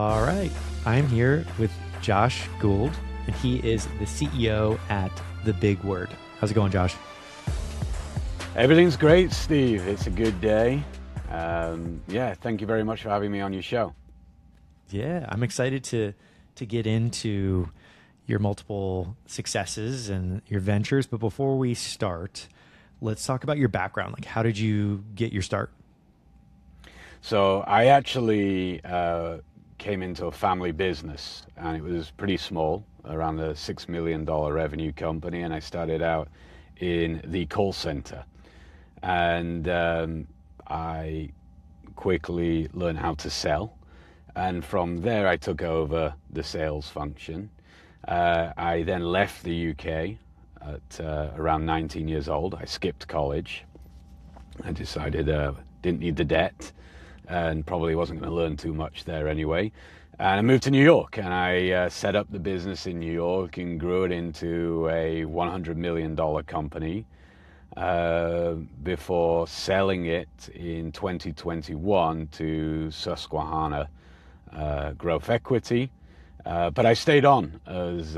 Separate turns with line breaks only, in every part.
All right. I'm here with Josh Gould, and he is the CEO at The Big Word. How's it going, Josh?
Everything's great, Steve. It's a good day. Thank you very much for having me on your show.
Yeah, I'm excited to get into your multiple successes and your ventures. But before we start, let's talk about your background. Like, how did you get your start?
So I actually came into a family business, and it was pretty small, around a $6 million revenue company, and I started out in the call center. And I quickly learned how to sell. And from there, I took over the sales function. I then left the UK at around 19 years old. I skipped college. I decided didn't need the debt and probably wasn't going to learn too much there anyway. And I moved to New York, and I set up the business in New York and grew it into a $100 million company before selling it in 2021 to Susquehanna Growth Equity. But I stayed on as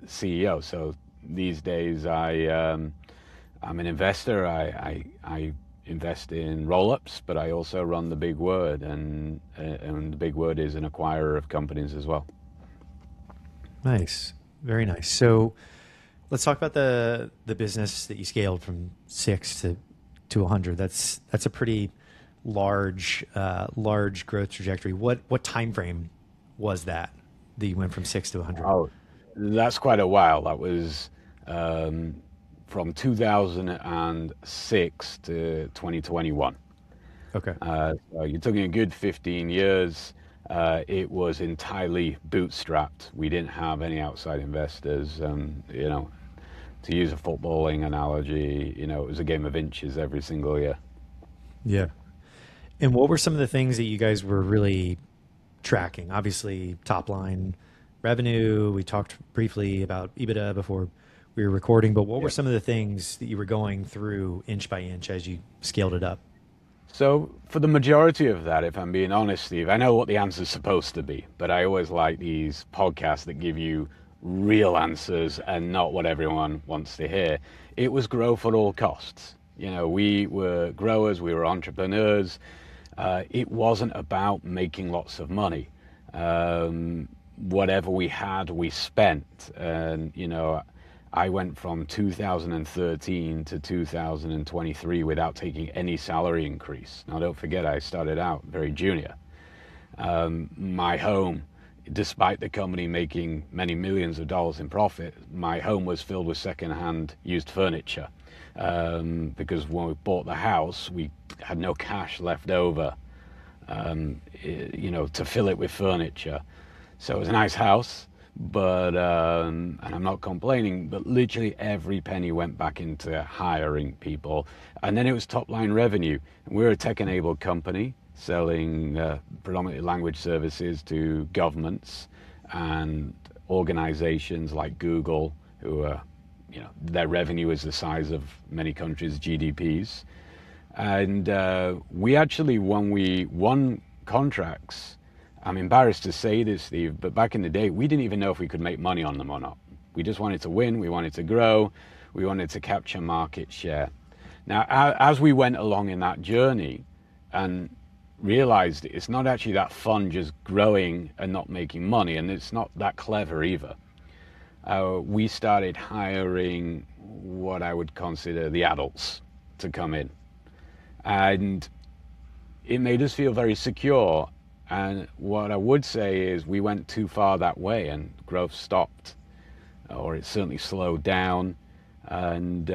CEO. So these days I'm an investor. I invest in roll-ups, but I also run The Big Word, and The Big Word is an acquirer of companies as well.
Nice. Very nice. So let's talk about the business that you scaled from 6 to 100. That's a pretty large growth trajectory. What time frame was that you went from 6 to 100?
Oh, that's quite a while. That was from 2006 to 2021.
Okay.
So you're talking a good 15 years. It was entirely bootstrapped. We didn't have any outside investors. To use a footballing analogy, it was a game of inches every single year.
Yeah. And what were some of the things that you guys were really tracking? Obviously, top line revenue. We talked briefly about EBITDA before we were recording, but what were some of the things that you were going through inch by inch as you scaled it up?
So for the majority of that, if I'm being honest, Steve, I know what the answer's supposed to be, but I always like these podcasts that give you real answers and not what everyone wants to hear. It was growth at all costs. We were growers, we were entrepreneurs. It wasn't about making lots of money. Whatever we had, we spent. And, I went from 2013 to 2023 without taking any salary increase. Now, don't forget, I started out very junior. My home, despite the company making many millions of dollars in profit, my home was filled with secondhand used furniture. Because when we bought the house, we had no cash left over, to fill it with furniture. So it was a nice house, but and I'm not complaining, but literally every penny went back into hiring people. And then it was top line revenue. And we're a tech-enabled company selling predominantly language services to governments and organizations like Google, who are, their revenue is the size of many countries' GDPs. And when we won contracts, I'm embarrassed to say this, Steve, but back in the day, we didn't even know if we could make money on them or not. We just wanted to win, we wanted to grow, we wanted to capture market share. Now, as we went along in that journey and realized it's not actually that fun just growing and not making money, and it's not that clever either, we started hiring what I would consider the adults to come in. And it made us feel very secure. And what I would say is we went too far that way and growth stopped, or it certainly slowed down. And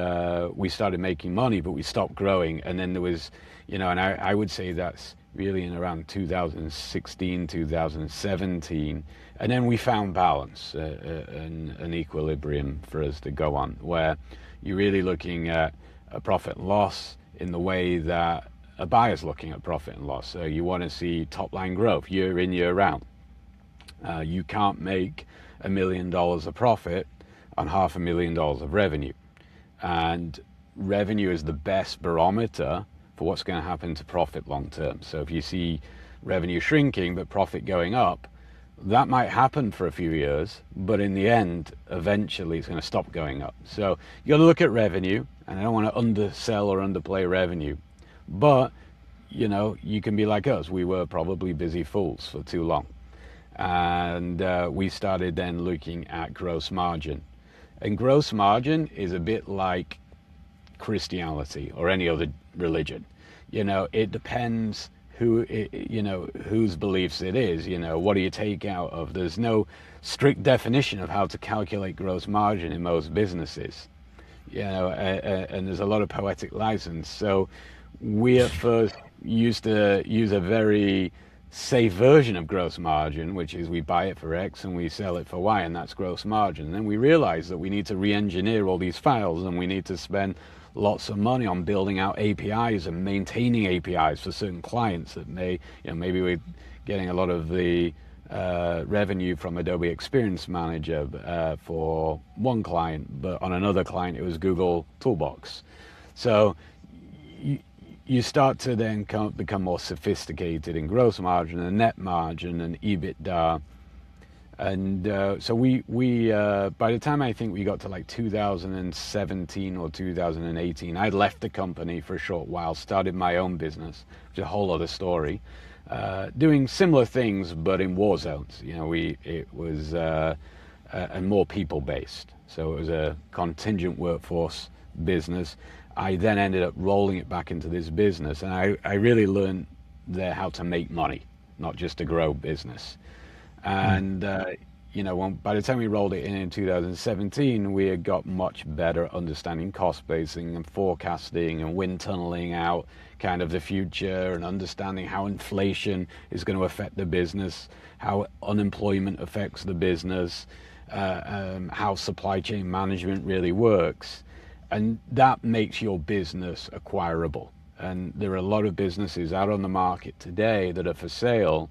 we started making money, but we stopped growing. And then there was, and I would say that's really in around 2016, 2017. And then we found balance and an equilibrium for us to go on, where you're really looking at a profit and loss in the way that a buyer's looking at profit and loss. So you want to see top line growth year in, year out. You can't make $1 million of profit on $500,000 of revenue. And revenue is the best barometer for what's going to happen to profit long term. So if you see revenue shrinking but profit going up, that might happen for a few years, but in the end, eventually it's going to stop going up. So you got to look at revenue, and I don't want to undersell or underplay revenue, but you can be like us. We were probably busy fools for too long, and we started then looking at gross margin. And gross margin is a bit like Christianity or any other religion. It depends whose beliefs it is. What do you take out of? There's no strict definition of how to calculate gross margin in most businesses. And there's a lot of poetic license. So we at first used to use a very safe version of gross margin, which is we buy it for X and we sell it for Y, and that's gross margin. And then we realized that we need to re-engineer all these files, and we need to spend lots of money on building out APIs and maintaining APIs for certain clients that maybe we're getting a lot of the revenue from Adobe Experience Manager for one client, but on another client it was Google Toolbox. So you start to then become more sophisticated in gross margin and net margin and EBITDA. And so we by the time I think we got to like 2017 or 2018, I'd left the company for a short while, started my own business, which is a whole other story, doing similar things but in war zones. It was and more people based. So it was a contingent workforce business. I then ended up rolling it back into this business, and I really learned there how to make money, not just to grow business. And by the time we rolled it in 2017, we had got much better understanding cost basing and forecasting and wind tunneling out kind of the future, and understanding how inflation is going to affect the business, how unemployment affects the business, how supply chain management really works. And that makes your business acquirable. And there are a lot of businesses out on the market today that are for sale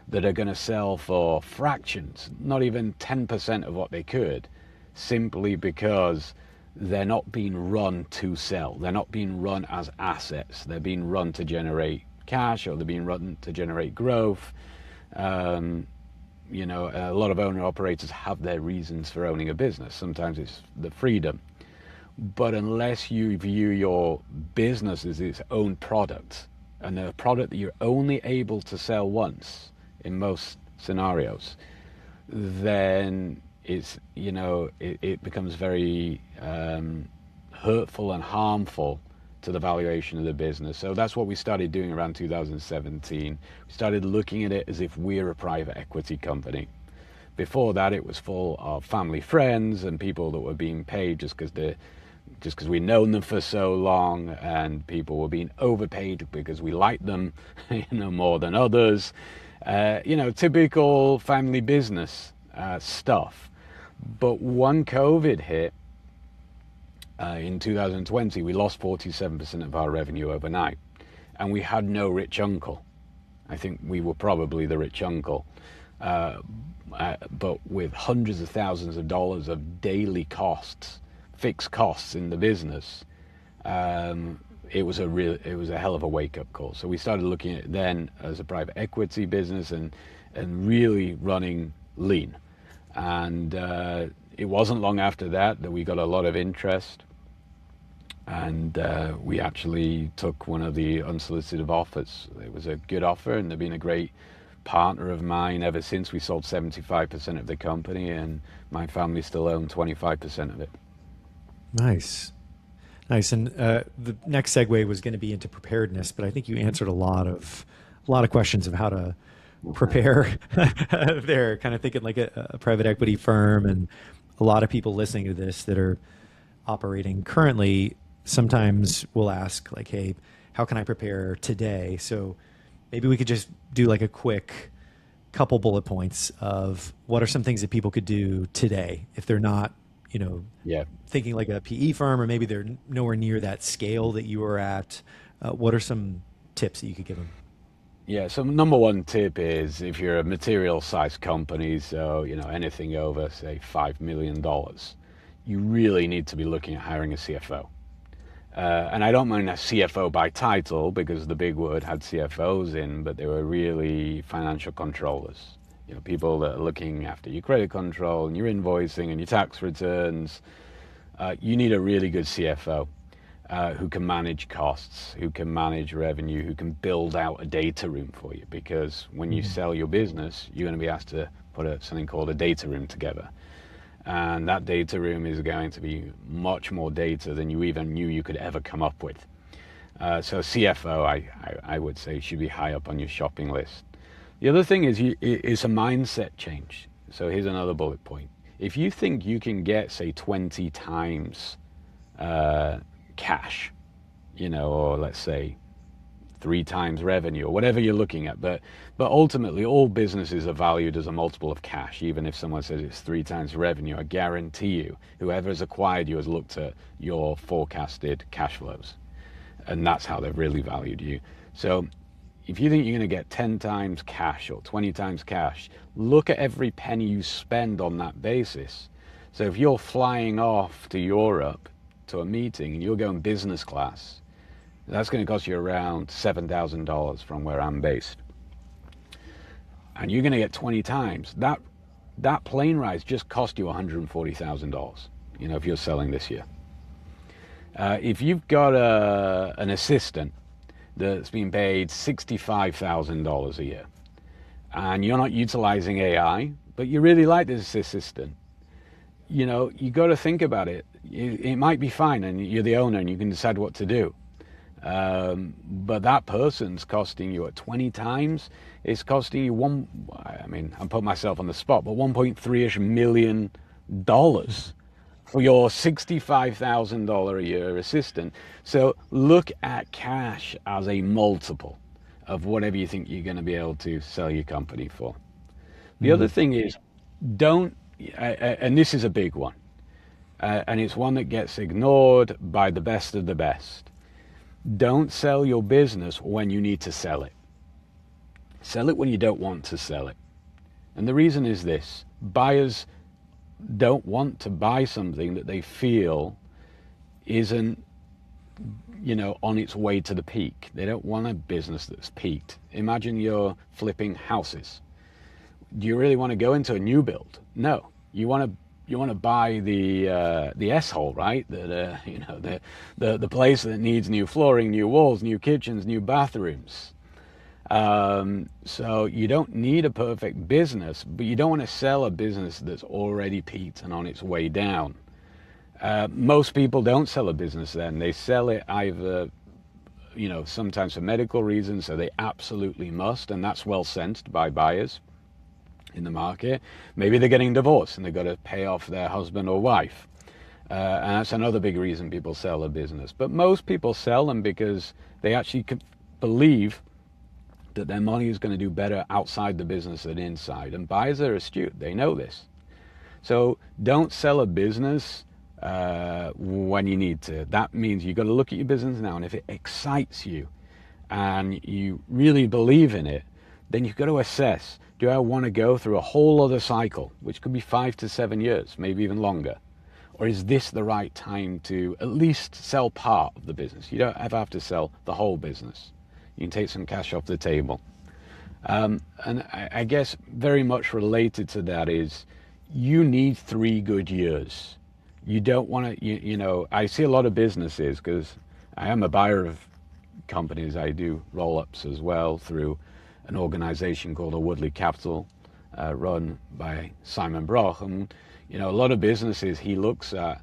that are going to sell for fractions, not even 10% of what they could, simply because they're not being run to sell. They're not being run as assets. They're being run to generate cash, or they're being run to generate growth. A lot of owner operators have their reasons for owning a business. Sometimes it's the freedom. But unless you view your business as its own product, and a product that you're only able to sell once in most scenarios, then it becomes very hurtful and harmful to the valuation of the business. So that's what we started doing around 2017. We started looking at it as if we're a private equity company. Before that, it was full of family friends and people that were being paid just because we'd known them for so long, and people were being overpaid because we liked them more than others. Typical family business stuff. But when COVID hit in 2020, we lost 47% of our revenue overnight, and we had no rich uncle. I think we were probably the rich uncle, but with hundreds of thousands of dollars of daily costs, fixed costs in the business. It was a hell of a wake-up call. So we started looking at it then as a private equity business and really running lean. And it wasn't long after that we got a lot of interest, and we actually took one of the unsolicited offers. It was a good offer, and they've been a great partner of mine ever since. We sold 75% of the company, and my family still own 25% of it.
Nice. And the next segue was going to be into preparedness, but I think you answered a lot of questions of how to prepare there. Kind of thinking like a private equity firm, and a lot of people listening to this that are operating currently sometimes will ask like, "Hey, how can I prepare today?" So maybe we could just do like a quick couple bullet points of what are some things that people could do today if they're not thinking like a PE firm, or maybe they're nowhere near that scale that you were at. What are some tips that you could give them?
Yeah, so number one tip is, if you're a material sized company, so anything over say $5 million, you really need to be looking at hiring a CFO. And I don't mean a CFO by title, because the big word had CFOs in, but they were really financial controllers. You know, people that are looking after your credit control and your invoicing and your tax returns. You need a really good CFO who can manage costs, who can manage revenue, who can build out a data room for you. Because when you sell your business, you're going to be asked to put something called a data room together. And that data room is going to be much more data than you even knew you could ever come up with. So CFO, I would say, should be high up on your shopping list. The other thing is it's a mindset change. So here's another bullet point. If you think you can get, say, 20 times cash, you know, or let's say 3 times revenue, or whatever you're looking at, but ultimately all businesses are valued as a multiple of cash. Even if someone says it's 3 times revenue, I guarantee you, whoever has acquired you has looked at your forecasted cash flows, and that's how they've really valued you. So if you think you're going to get 10 times cash or 20 times cash, look at every penny you spend on that basis. So if you're flying off to Europe to a meeting and you're going business class, that's going to cost you around $7,000 from where I'm based. And you're going to get 20 times. That plane ride just cost you $140,000, you know, if you're selling this year. If you've got an assistant that's being paid $65,000 a year, and you're not utilizing AI, but you really like this assistant, you know, you got to think about it. It might be fine, and you're the owner, and you can decide what to do. But that person's costing you at 20 times. It's costing you I'm putting myself on the spot, but $1.3-ish million for your $65,000 a year assistant. So look at cash as a multiple of whatever you think you're going to be able to sell your company for. The other thing is, and this is a big one, and it's one that gets ignored by the best of the best. Don't sell your business when you need to sell it. Sell it when you don't want to sell it. And the reason is this: buyers don't want to buy something that they feel isn't, you know, on its way to the peak. They don't want a business that's peaked. Imagine you're flipping houses. Do you really want to go into a new build? No. You want to buy the S-hole, right? The place that needs new flooring, new walls, new kitchens, new bathrooms. So you don't need a perfect business, but you don't want to sell a business that's already peaked and on its way down. Most people don't sell a business then. They sell it either, you know, sometimes for medical reasons, so they absolutely must, and that's well sensed by buyers in the market. Maybe they're getting divorced and they've got to pay off their husband or wife. And that's another big reason people sell a business. But most people sell them because they actually believe that their money is going to do better outside the business than inside. And buyers are astute. They know this. So don't sell a business when you need to. That means you've got to look at your business now, and if it excites you and you really believe in it, then you've got to assess, do I want to go through a whole other cycle, which could be 5 to 7 years, maybe even longer? Or is this the right time to at least sell part of the business? You don't ever have to sell the whole business. You can take some cash off the table. And I guess very much related to that is, you need 3 good years. You don't want to, you know, I see a lot of businesses, because I am a buyer of companies. I do roll-ups as well through an organization called Woodley Capital, run by Simon Broch. And, you know, a lot of businesses, he looks at,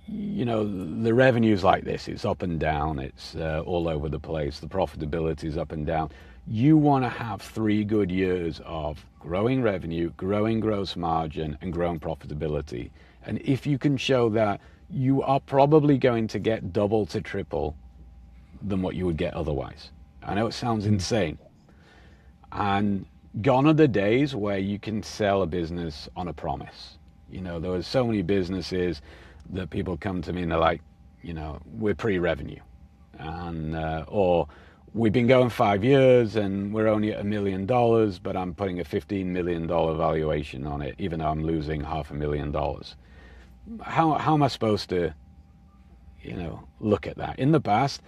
you know, the revenue's like this. It's up and down. It's all over the place. The profitability is up and down. You want to have 3 good years of growing revenue, growing gross margin, and growing profitability. And if you can show that, you are probably going to get double to triple than what you would get otherwise. I know it sounds insane. And gone are the days where you can sell a business on a promise. You know, there are so many businesses that people come to me and they're like, you know, we're pre-revenue, and or we've been going 5 years and we're only at $1 million, but I'm putting a $15 million valuation on it, even though I'm losing $500,000. How am I supposed to, you know, look at that? In the past,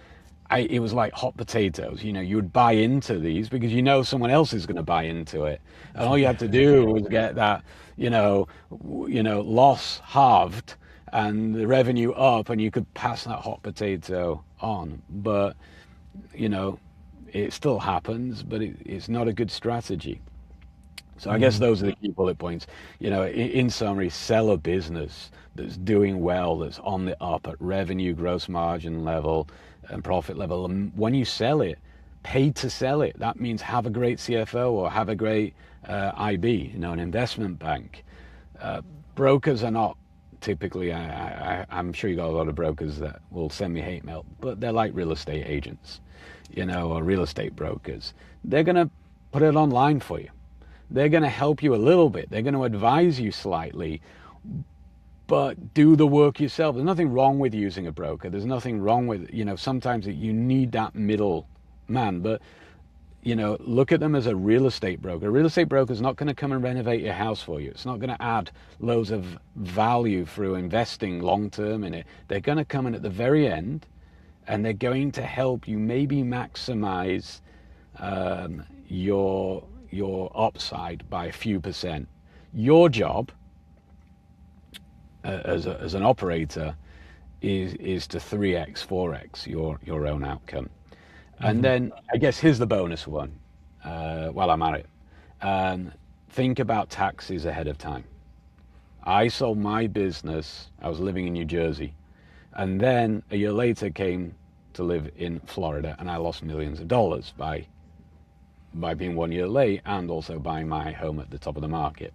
it was like hot potatoes. You would buy into these because someone else is going to buy into it, and all you had to do was get that, loss halved and the revenue up, and you could pass that hot potato on. But you know, it still happens, but it's not a good strategy. So I guess
Mm-hmm.
those are the key bullet points. In summary, sell a business that's doing well, that's on the up at revenue, gross margin level, and profit level. And when you sell it, pay to sell it. That means have a great CFO or have a great IB, an investment bank. Brokers are not typically, I'm sure you got a lot of brokers that will send me hate mail, but they're like real estate agents, or real estate brokers. They're going to put it online for you. They're going to help you a little bit. They're going to advise you slightly, but do the work yourself. There's nothing wrong with using a broker. There's nothing wrong with, sometimes you need that middle man, but look at them as a real estate broker. A real estate broker is not going to come and renovate your house for you. It's not going to add loads of value through investing long term in it. They're going to come in at the very end, and they're going to help you maybe maximize your upside by a few percent. Your job as an operator is to 3x, 4x your own outcome. And
Mm-hmm.
then I guess here's the bonus one. While I'm at it, think about taxes ahead of time. I sold my business. I was living in New Jersey, and then a year later came to live in Florida, and I lost millions of dollars by being 1 year late and also buying my home at the top of the market.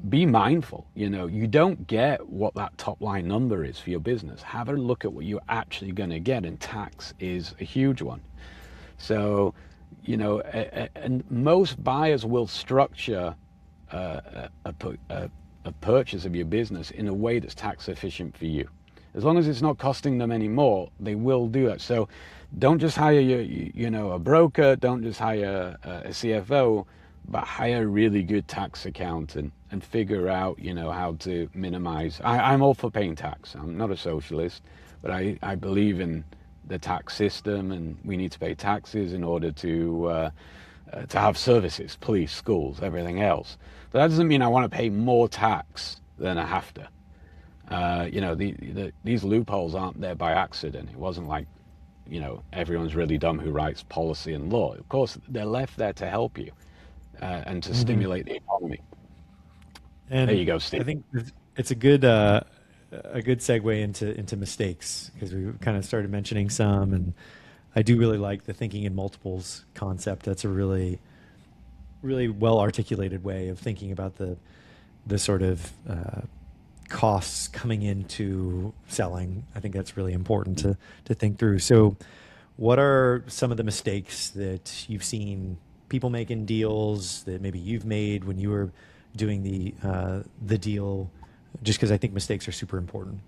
Be mindful, you don't get what that top line number is for your business. Have a look at what you're actually going to get, and tax is a huge one. So, and most buyers will structure a purchase of your business in a way that's tax efficient for you. As long as it's not costing them any more, they will do that. So don't just hire a broker, don't just hire a CFO, but hire a really good tax accountant and figure out, how to minimize. I'm all for paying tax. I'm not a socialist, but I believe in the tax system, and we need to pay taxes in order to have services, police, schools, everything else. But that doesn't mean I want to pay more tax than I have to. These loopholes aren't there by accident. It wasn't like, everyone's really dumb who writes policy and law. Of course, they're left there to help you and to
Mm-hmm.
stimulate the economy. There
And
you go,
I
Steve.
think it's a good segue into mistakes, because we kind of started mentioning some, and I do really like the thinking in multiples concept. That's a really well articulated way of thinking about the sort of costs coming into selling. I think that's really important to think through. So, what are some of the mistakes that you've seen people make in deals that maybe you've made when you were doing the deal? Just because I think mistakes are super important.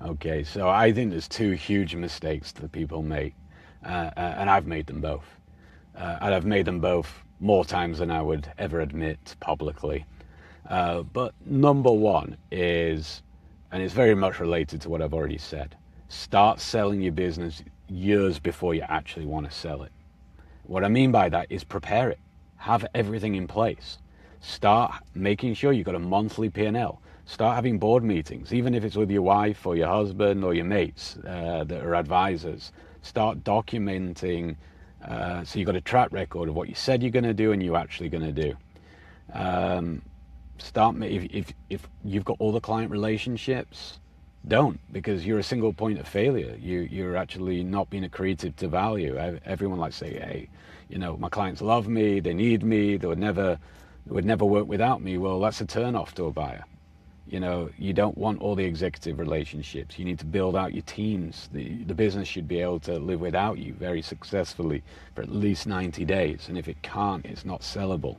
Okay, so I think there's two huge mistakes that people make, and I've made them both. And I've made them both more times than I would ever admit publicly. But number one is, and it's very much related to what I've already said, start selling your business years before you actually want to sell it. What I mean by that is prepare it. Have everything in place. Start making sure you've got a monthly P&L. Start having board meetings, even if it's with your wife or your husband or your mates that are advisors. Start documenting so you've got a track record of what you said you're going to do and you're actually going to do. If you've got all the client relationships, don't, because you're a single point of failure. You're actually not being accretive to value. Everyone likes to say, hey, my clients love me, they need me, they would never work without me. Well, that's a turn off to a buyer. You don't want all the executive relationships. You need to build out your teams. The business should be able to live without you very successfully for at least 90 days. And if it can't, it's not sellable.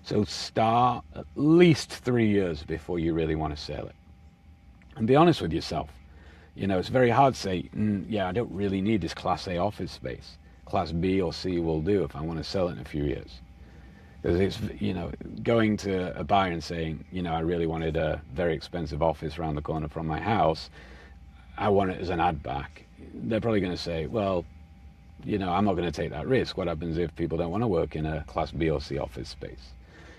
So start at least 3 years before you really want to sell it. And be honest with yourself. It's very hard to say, yeah, I don't really need this Class A office space. Class B or C will do if I want to sell it in a few years. Because it's, going to a buyer and saying, I really wanted a very expensive office around the corner from my house. I want it as an ad back, they're probably going to say, well, I'm not going to take that risk. What happens if people don't want to work in a Class B or C office space?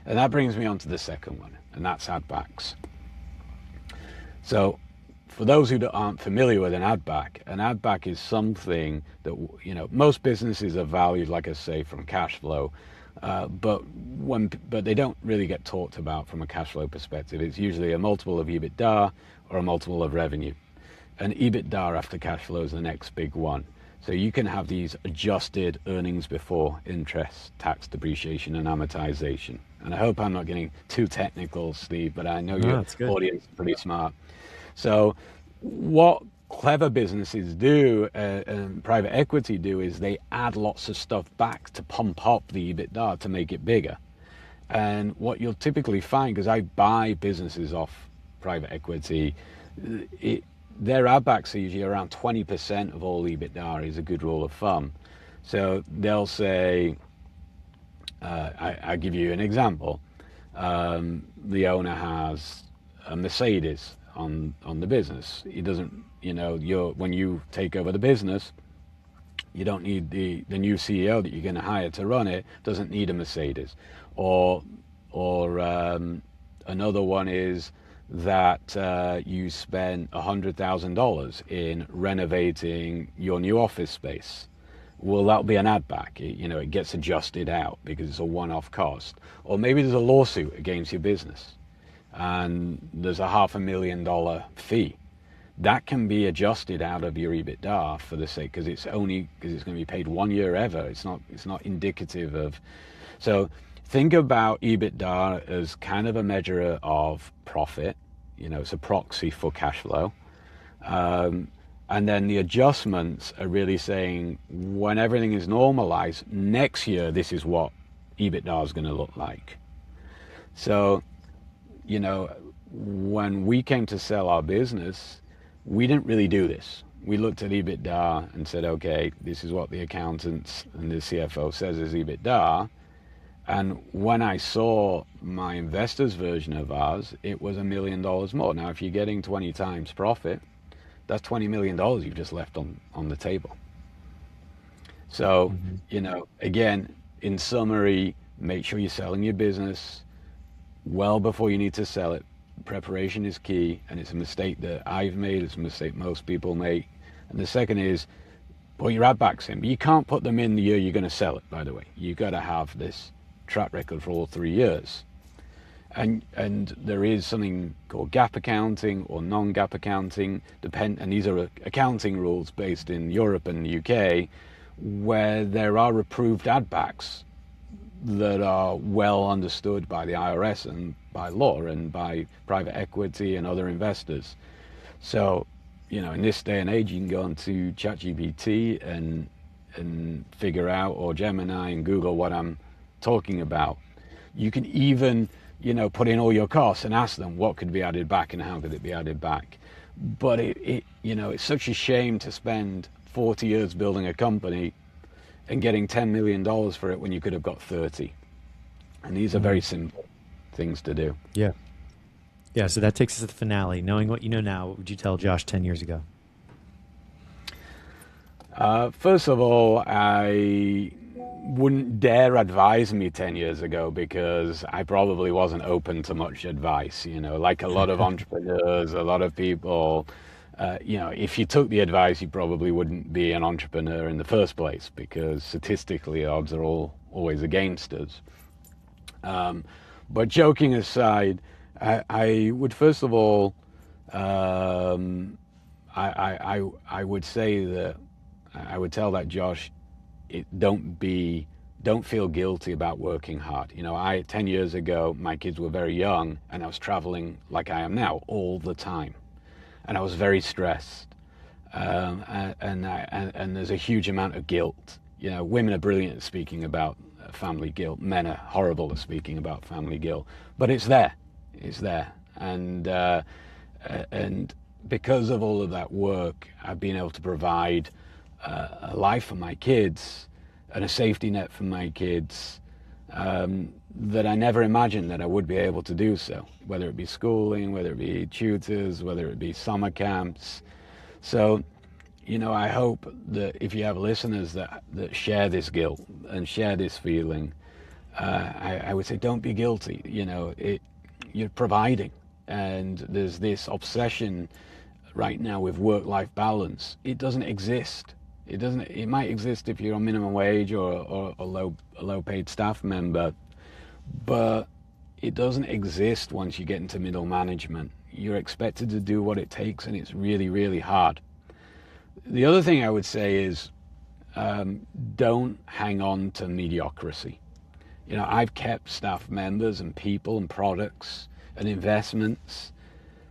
And that brings me on to the second one, and that's ad backs. So for those who aren't familiar with an ad back is something that, most businesses are valued, like I say, from cash flow, but they don't really get talked about from a cash flow perspective. It's usually a multiple of EBITDA or a multiple of revenue. And EBITDA after cash flow is the next big one. So you can have these adjusted earnings before interest, tax, depreciation, and amortization. And I hope I'm not getting too technical, Steve, but I know your audience is pretty smart. So what clever businesses do, and private equity do, is they add lots of stuff back to pump up the EBITDA to make it bigger. And what you'll typically find, because I buy businesses off private equity, their add backs are usually around 20% of all EBITDA is a good rule of thumb. So they'll say, I give you an example. The owner has a Mercedes on the business. He doesn't, when you take over the business, you don't need the new CEO that you're going to hire to run it doesn't need a Mercedes. Or another one is that you spend $100,000 in renovating your new office space. Well, that'll be an add back. It gets adjusted out because it's a one-off cost. Or maybe there's a lawsuit against your business and there's a $500,000 fee. That can be adjusted out of your EBITDA for the sake, because it's going to be paid 1 year ever. It's not indicative of. So think about EBITDA as kind of a measure of profit. It's a proxy for cash flow. And then the adjustments are really saying, when everything is normalized, next year, this is what EBITDA is going to look like. So, when we came to sell our business, we didn't really do this. We looked at EBITDA and said, okay, this is what the accountants and the CFO says is EBITDA. And when I saw my investors' version of ours, it was $1 million more. Now, if you're getting 20 times profit, that's $20 million you've just left on the table. So, again, in summary, make sure you're selling your business well before you need to sell it. Preparation is key, and it's a mistake that I've made. It's a mistake most people make. And the second is, put your ad backs in. But you can't put them in the year you're going to sell it, by the way. You've got to have this track record for all 3 years. And there is something called GAAP accounting or non-GAAP accounting, and these are accounting rules based in Europe and the UK, where there are approved add backs that are well understood by the IRS and by law and by private equity and other investors. So, in this day and age, you can go onto ChatGPT and figure out, or Gemini and Google what I'm talking about. You can even, put in all your costs and ask them what could be added back and how could it be added back. But it's such a shame to spend 40 years building a company and getting $10 million for it when you could have got 30. And these are very simple things to do.
Yeah. Yeah, so that takes us to the finale. Knowing what you know now, what would you tell Josh 10 years ago?
First of all, I wouldn't dare advise me 10 years ago because I probably wasn't open to much advice. Like a lot of entrepreneurs, a lot of people, if you took the advice, you probably wouldn't be an entrepreneur in the first place because statistically odds are always against us. But joking aside, I would first of all, I would say that I would tell that Josh, don't feel guilty about working hard. 10 years ago, my kids were very young and I was traveling like I am now all the time. And I was very stressed. And there's a huge amount of guilt. Women are brilliant at speaking about family guilt. Men are horrible at speaking about family guilt. But it's there. It's there. And because of all of that work, I've been able to provide a life for my kids and a safety net for my kids that I never imagined that I would be able to do so, whether it be schooling, whether it be tutors, whether it be summer camps. So, I hope that if you have listeners that share this guilt and share this feeling, I would say don't be guilty. You're providing, and there's this obsession right now with work-life balance. It doesn't exist. It doesn't. It might exist if you're on minimum wage or a low-paid staff member, but it doesn't exist once you get into middle management. You're expected to do what it takes, and it's really, really hard. The other thing I would say is don't hang on to mediocrity. I've kept staff members and people and products and investments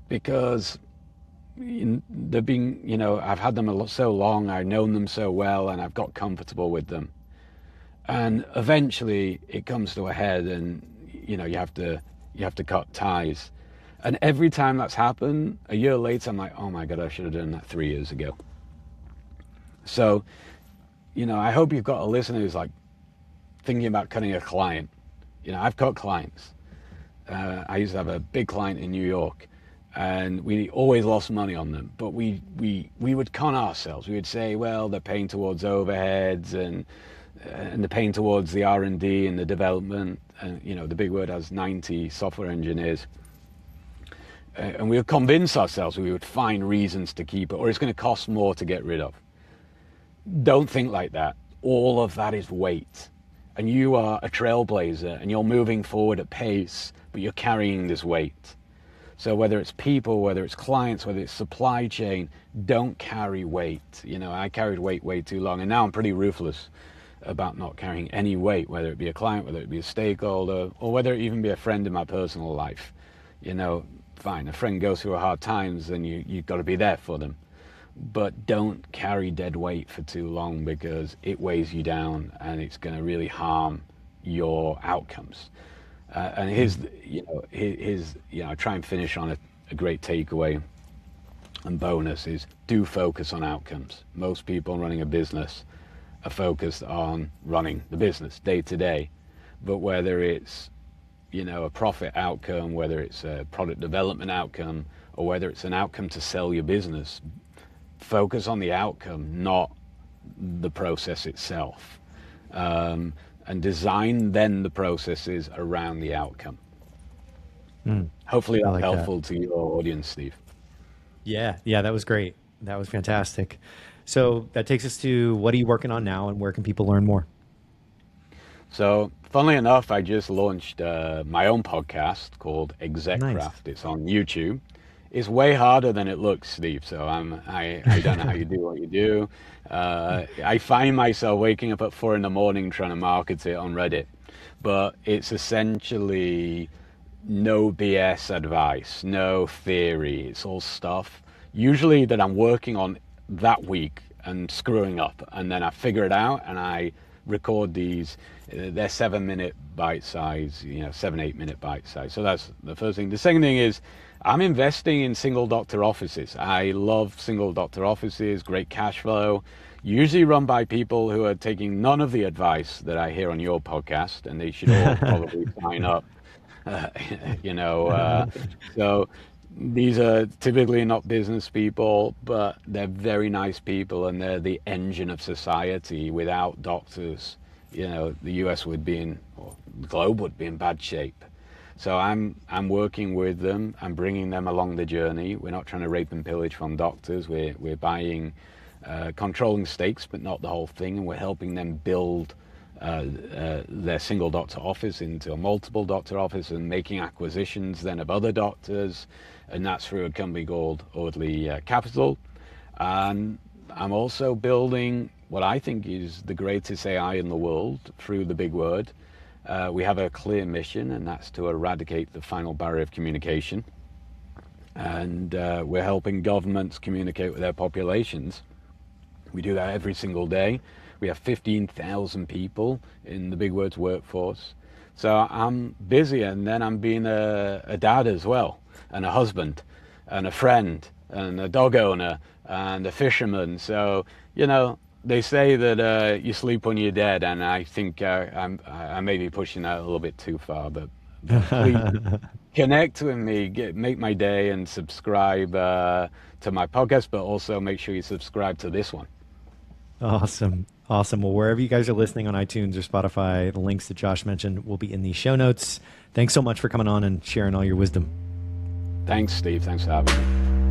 because they've been, I've had them so long, I've known them so well, and I've got comfortable with them. And eventually it comes to a head, and you have to cut ties. And every time that's happened, a year later, I'm like, oh my God, I should have done that 3 years ago. So, I hope you've got a listener who's like thinking about cutting a client. I've cut clients. I used to have a big client in New York, and we always lost money on them. But we would con ourselves. We would say, well, they're paying towards overheads, and they're paying towards the R&D and the development. And the big word has 90 software engineers. And we would convince ourselves we would find reasons to keep it, or it's going to cost more to get rid of. Don't think like that. All of that is weight. And you are a trailblazer, and you're moving forward at pace, but you're carrying this weight. So whether it's people, whether it's clients, whether it's supply chain, don't carry weight. I carried weight way too long, and now I'm pretty ruthless about not carrying any weight, whether it be a client, whether it be a stakeholder, or whether it even be a friend in my personal life. Fine, a friend goes through hard times, and you've got to be there for them. But don't carry dead weight for too long, because it weighs you down, and it's going to really harm your outcomes. And I try and finish on a great takeaway and bonus is do focus on outcomes. Most people running a business are focused on running the business day to day, but whether it's a profit outcome, whether it's a product development outcome, or whether it's an outcome to sell your business, focus on the outcome, not the process itself, and design then the processes around the outcome. Hopefully that's helpful to your audience, Steve.
Yeah, that was great. That was fantastic. So that takes us to, what are you working on now, and where can people learn more?
So, funnily enough, I just launched my own podcast called Execcraft.
Nice.
It's on YouTube. It's way harder than it looks, Steve. So I don't know how you do what you do. I find myself waking up at 4 a.m. trying to market it on Reddit, but it's essentially no BS advice, no theory. It's all stuff usually that I'm working on that week and screwing up, and then I figure it out and I record these. They're 7-minute bite size, 7-8 minute bite size. So that's the first thing. The second thing is I'm investing in single doctor offices. I love single doctor offices, great cash flow, usually run by people who are taking none of the advice that I hear on your podcast, and they should all probably sign up. So these are typically not business people, but they're very nice people, and they're the engine of society. Without doctors, the US would be in, or the globe would be in bad shape. So I'm working with them. I'm bringing them along the journey. We're not trying to rape and pillage from doctors. We're buying, controlling stakes, but not the whole thing. And we're helping them build their single doctor office into a multiple doctor office, and making acquisitions then of other doctors. And that's through a company called Audley Capital. And I'm also building what I think is the greatest AI in the world through the big word. We have a clear mission, and that's to eradicate the final barrier of communication. And we're helping governments communicate with their populations. We do that every single day. We have 15,000 people in the big words workforce. So I'm busy, and then I'm being a dad as well, and a husband, and a friend, and a dog owner, and a fisherman. So, they say that you sleep when you're dead, and I think I may be pushing that a little bit too far, but connect with me, make my day, and subscribe to my podcast, but also make sure you subscribe to this one.
Awesome. Awesome. Well, wherever you guys are listening on iTunes or Spotify, the links that Josh mentioned will be in the show notes. Thanks so much for coming on and sharing all your wisdom.
Thanks, Steve. Thanks for having me.